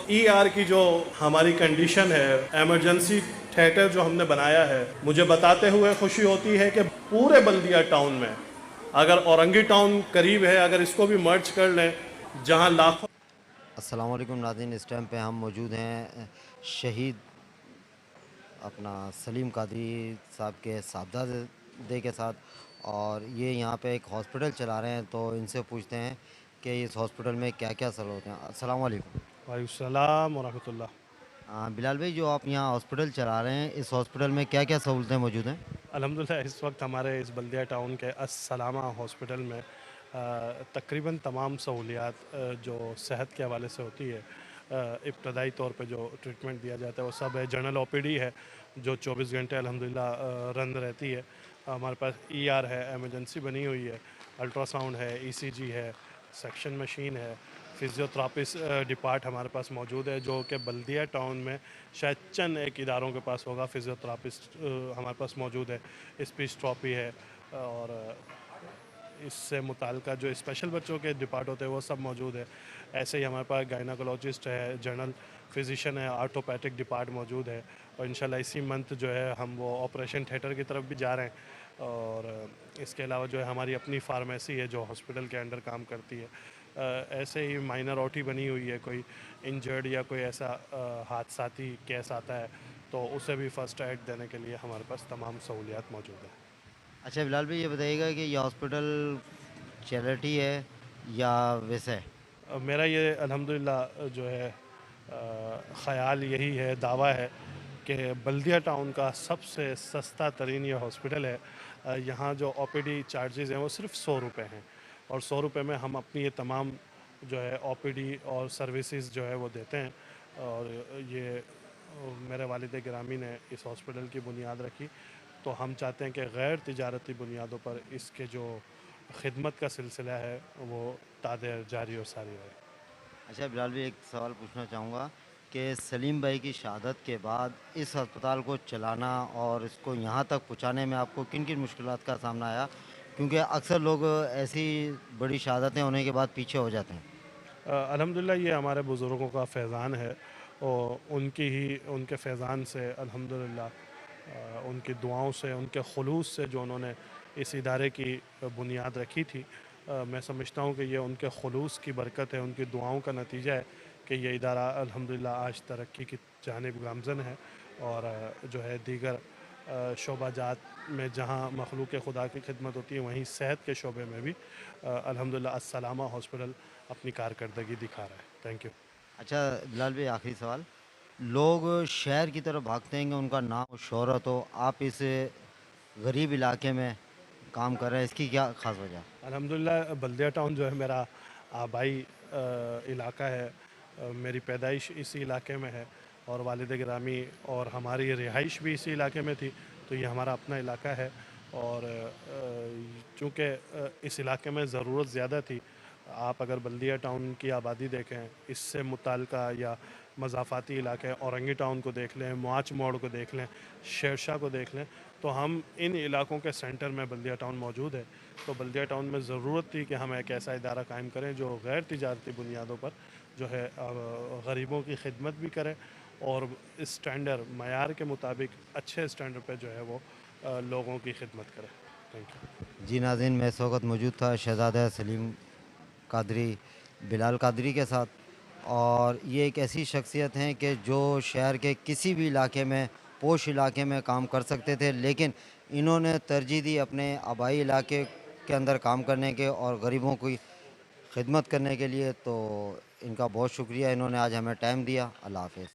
E R کی جو ہماری کنڈیشن ہے، ایمرجنسی تھیٹر جو ہم نے بنایا ہے، مجھے بتاتے ہوئے خوشی ہوتی ہے کہ پورے بلدیہ ٹاؤن میں اگر اورنگی ٹاؤن قریب ہے، اگر اس کو بھی مرج کر لیں جہاں لاکھوں. السلام علیکم ناظرین، اس ٹائم پہ ہم موجود ہیں شہید اپنا سلیم قادری صاحب کے صاحبزادے کے ساتھ، اور یہ یہاں پہ ایک ہاسپٹل چلا رہے ہیں، تو ان سے پوچھتے ہیں کہ اس ہاسپٹل میں کیا کیا سہولتیں ہیں. السلام علیکم. وعلیکم السلام ورحمۃ اللہ. بلال بھائی، جو آپ یہاں ہاسپٹل چلا رہے ہیں، اس ہاسپٹل میں کیا کیا سہولتیں موجود ہیں؟ الحمدللہ اس وقت ہمارے اس بلدیہ ٹاؤن کے السلامہ ہاسپٹل میں تقریباً تمام سہولیات جو صحت کے حوالے سے ہوتی ہے، ابتدائی طور پہ جو ٹریٹمنٹ دیا جاتا ہے وہ سب ہے. جنرل او پی ڈی ہے جو 24 گھنٹے الحمدللہ رن رہتی ہے. ہمارے پاس ای آر ہے، ایمرجنسی بنی ہوئی ہے، الٹرا ساؤنڈ ہے، ای سی جی ہے، سیکشن مشین ہے، فزیوتھراپسٹ ڈپارٹ ہمارے پاس موجود ہے جو کہ بلدیہ ٹاؤن میں شاید چند ایک اداروں کے پاس ہوگا. فزیوتھراپسٹ ہمارے پاس موجود ہے، اسپیچ تھراپی ہے، اور اس سے متعلقہ جو اسپیشل بچوں کے ڈپارٹ ہوتے ہیں وہ سب موجود ہے. ایسے ہی ہمارے پاس گائناکولوجسٹ ہے، جنرل فزیشین ہے، آرتھوپیٹک ڈپارٹ موجود ہے، اور انشاءاللہ اسی منتھ جو ہے ہم وہ آپریشن تھیٹر کی طرف بھی جا رہے ہیں. اور اس کے علاوہ جو ہے ہماری اپنی فارمیسی ہے جو ہاسپٹل کے انڈر کام کرتی ہے. ایسے ہی مائنر اوٹی بنی ہوئی ہے، کوئی انجرڈ یا کوئی ایسا حادثاتی کیس آتا ہے تو اسے بھی فرسٹ ایڈ دینے کے لیے ہمارے پاس تمام سہولیات موجود ہیں. اچھا بلال بھائی، یہ بتائیے گا کہ یہ ہاسپٹل چیریٹی ہے یا ویسے؟ میرا یہ الحمدللہ جو ہے خیال یہی ہے، دعویٰ ہے کہ بلدیہ ٹاؤن کا سب سے سستا ترین یہ ہاسپٹل ہے. یہاں جو او پی ڈی چارجز ہیں وہ صرف 100 روپے ہیں، اور 100 روپے میں ہم اپنی یہ تمام جو ہے او پی ڈی اور سروسز جو ہے وہ دیتے ہیں. اور یہ میرے والد گرامی نے اس ہاسپٹل کی بنیاد رکھی، تو ہم چاہتے ہیں کہ غیر تجارتی بنیادوں پر اس کے جو خدمت کا سلسلہ ہے وہ تادیر جاری اور ساری رہے. اچھا بلال بھائی، ایک سوال پوچھنا چاہوں گا کہ سلیم بھائی کی شہادت کے بعد اس ہسپتال کو چلانا اور اس کو یہاں تک پہنچانے میں آپ کو کن کن مشکلات کا سامنا آیا؟ کیونکہ اکثر لوگ ایسی بڑی شہادتیں ہونے کے بعد پیچھے ہو جاتے ہیں. الحمدللہ یہ ہمارے بزرگوں کا فیضان ہے، اور ان کے فیضان سے الحمدللہ، ان کی دعاؤں سے، ان کے خلوص سے جو انہوں نے اس ادارے کی بنیاد رکھی تھی، میں سمجھتا ہوں کہ یہ ان کے خلوص کی برکت ہے، ان کی دعاؤں کا نتیجہ ہے کہ یہ ادارہ الحمدللہ آج ترقی کی جانب گامزن ہے. اور جو ہے دیگر شعبہ جات میں جہاں مخلوق خدا کی خدمت ہوتی ہے، وہیں صحت کے شعبے میں بھی الحمدللہ السلامہ ہاسپٹل اپنی کارکردگی دکھا رہا ہے. Thank you. اچھا بلال بھائی، آخری سوال. لوگ شہر کی طرف بھاگتے ہیں کہ ان کا نام و شہرت ہو، آپ اس غریب علاقے میں کام کر رہے ہیں، اس کی کیا خاص وجہ؟ الحمدللہ بلدیہ ٹاؤن جو ہے میرا آبائی علاقہ ہے. میری پیدائش اسی علاقے میں ہے، اور والد گرامی اور ہماری رہائش بھی اسی علاقے میں تھی، تو یہ ہمارا اپنا علاقہ ہے. اور چونکہ اس علاقے میں ضرورت زیادہ تھی، آپ اگر بلدیہ ٹاؤن کی آبادی دیکھیں، اس سے متعلقہ یا مضافاتی علاقے اورنگی ٹاؤن کو دیکھ لیں، مواچ موڑ کو دیکھ لیں، شیرشاہ کو دیکھ لیں، تو ہم ان علاقوں کے سینٹر میں بلدیہ ٹاؤن موجود ہے. تو بلدیہ ٹاؤن میں ضرورت تھی کہ ہم ایک ایسا ادارہ قائم کریں جو غیر تجارتی بنیادوں پر جو ہے غریبوں کی خدمت بھی کرے، اور اسٹینڈرڈ معیار کے مطابق اچھے اسٹینڈرڈ پہ جو ہے وہ لوگوں کی خدمت کرے. Thank you. جی ناظرین، میں اس وقت موجود تھا شہزادہ سلیم قادری بلال قادری کے ساتھ، اور یہ ایک ایسی شخصیت ہیں کہ جو شہر کے کسی بھی علاقے میں، پوش علاقے میں کام کر سکتے تھے، لیکن انہوں نے ترجیح دی اپنے آبائی علاقے کے اندر کام کرنے کے اور غریبوں کی خدمت کرنے کے لیے. تو ان کا بہت شکریہ، انہوں نے آج ہمیں ٹائم دیا. اللہ حافظ.